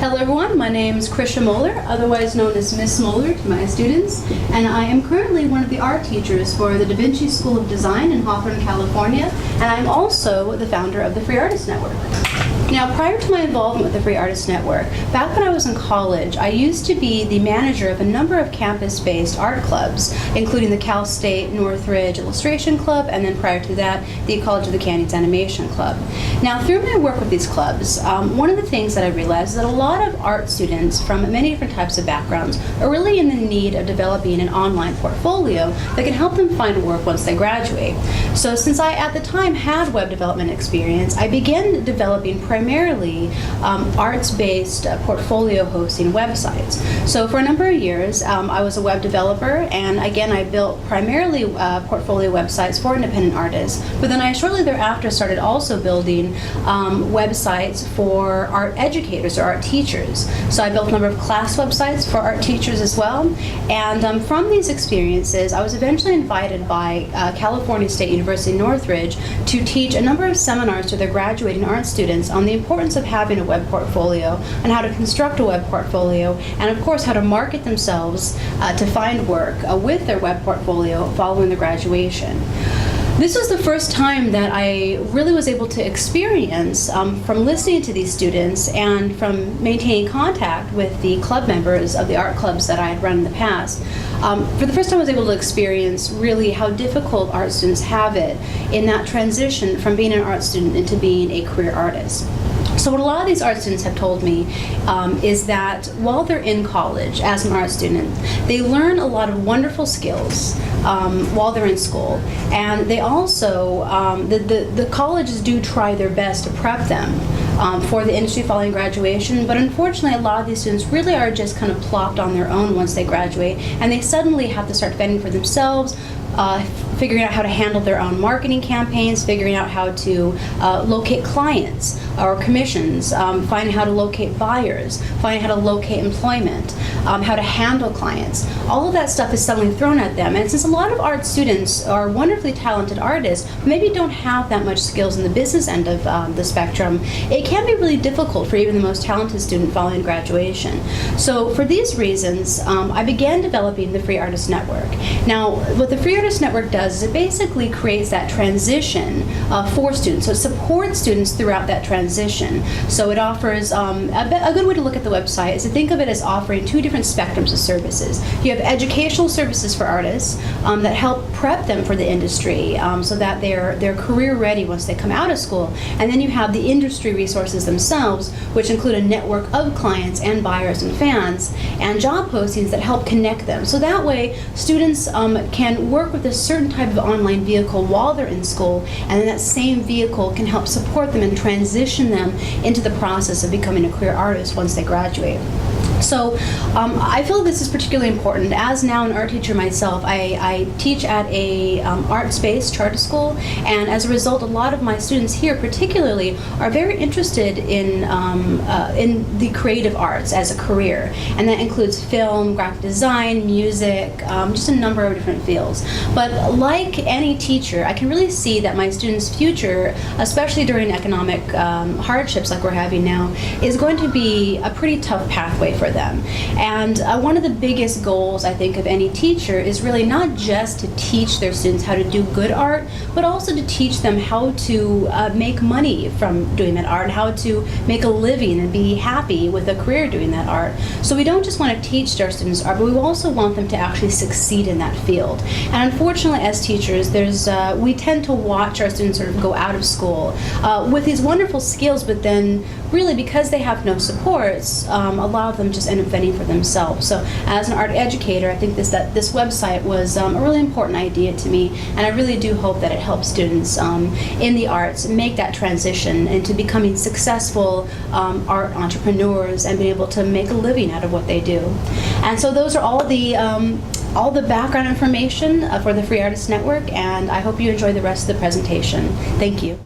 Hello everyone, my name is Krisha Moeller, otherwise known as Miss Moeller to my students, and I am currently one of the art teachers for the Da Vinci School of Design in Hawthorne, California, and I'm also the founder of the Free Artist Network. Now, prior to my involvement with the Free Artist Network, back when I was in college, I used to be the manager of a number of campus-based art clubs, including the Cal State Northridge Illustration Club, and then prior to that, the College of the Canyons Animation Club. Now, through my work with these clubs, one of the things that I realized is that a lot of art students from many different types of backgrounds are really in the need of developing an online portfolio that can help them find work once they graduate. So since I, at the time, had web development experience, I began developing primarily arts-based portfolio hosting websites. So for a number of years, I was a web developer, and again, I built primarily portfolio websites for independent artists, but then I shortly thereafter started also building websites for art educators or art teachers. So I built a number of class websites for art teachers as well, and from these experiences, I was eventually invited by California State University Northridge to teach a number of seminars to their graduating art students on the importance of having a web portfolio and how to construct a web portfolio, and of course how to market themselves to find work with their web portfolio following their graduation. This was the first time that I really was able to experience, from listening to these students and from maintaining contact with the club members of the art clubs that I had run in the past, for the first time I was able to experience really how difficult art students have it in that transition from being an art student into being a career artist. So what a lot of these art students have told me is that while they're in college as an art student, they learn a lot of wonderful skills while they're in school, and they also, the colleges do try their best to prep them for the industry following graduation, but unfortunately a lot of these students really are just kind of plopped on their own once they graduate, and they suddenly have to start fending for themselves, figuring out how to handle their own marketing campaigns, figuring out how to locate clients or commissions, finding how to locate buyers, finding how to locate employment, how to handle clients. All of that stuff is suddenly thrown at them, and since a lot of art students are wonderfully talented artists, maybe don't have that much skills in the business end of the spectrum, it can be really difficult for even the most talented student following graduation. So for these reasons, I began developing the Free Artist Network. Now, what the Free Artist Network does is it basically creates that transition for students. So it supports students throughout that transition. So it offers, a good way to look at the website is to think of it as offering two different spectrums of services. You have educational services for artists that help prep them for the industry so that they're career ready once they come out of school. And then you have the industry resources themselves, which include a network of clients and buyers and fans, and job postings that help connect them. So that way, students can work with a certain type of online vehicle while they're in school, and then that same vehicle can help support them and transition them into the process of becoming a career artist once they graduate. So I feel this is particularly important. As now an art teacher myself, I teach at a arts-based charter school, and as a result, a lot of my students here particularly are very interested in the creative arts as a career, and that includes film, graphic design, music, just a number of different fields. But like any teacher, I can really see that my students' future, especially during economic hardships like we're having now, is going to be a pretty tough pathway for them. And one of the biggest goals, I think, of any teacher is really not just to teach their students how to do good art, but also to teach them how to make money from doing that art, and how to make a living and be happy with a career doing that art. So we don't just want to teach our students art, but we also want them to actually succeed in that field. And unfortunately, as teachers, we tend to watch our students sort of go out of school with these wonderful skills, but then really because they have no supports, a lot of them just end up fending for themselves. So as an art educator, I think this website was a really important idea to me, and I really do hope that it helps students in the arts make that transition into becoming successful art entrepreneurs and being able to make a living out of what they do. And so those are all the background information for the Free Artist Network, and I hope you enjoy the rest of the presentation. Thank you.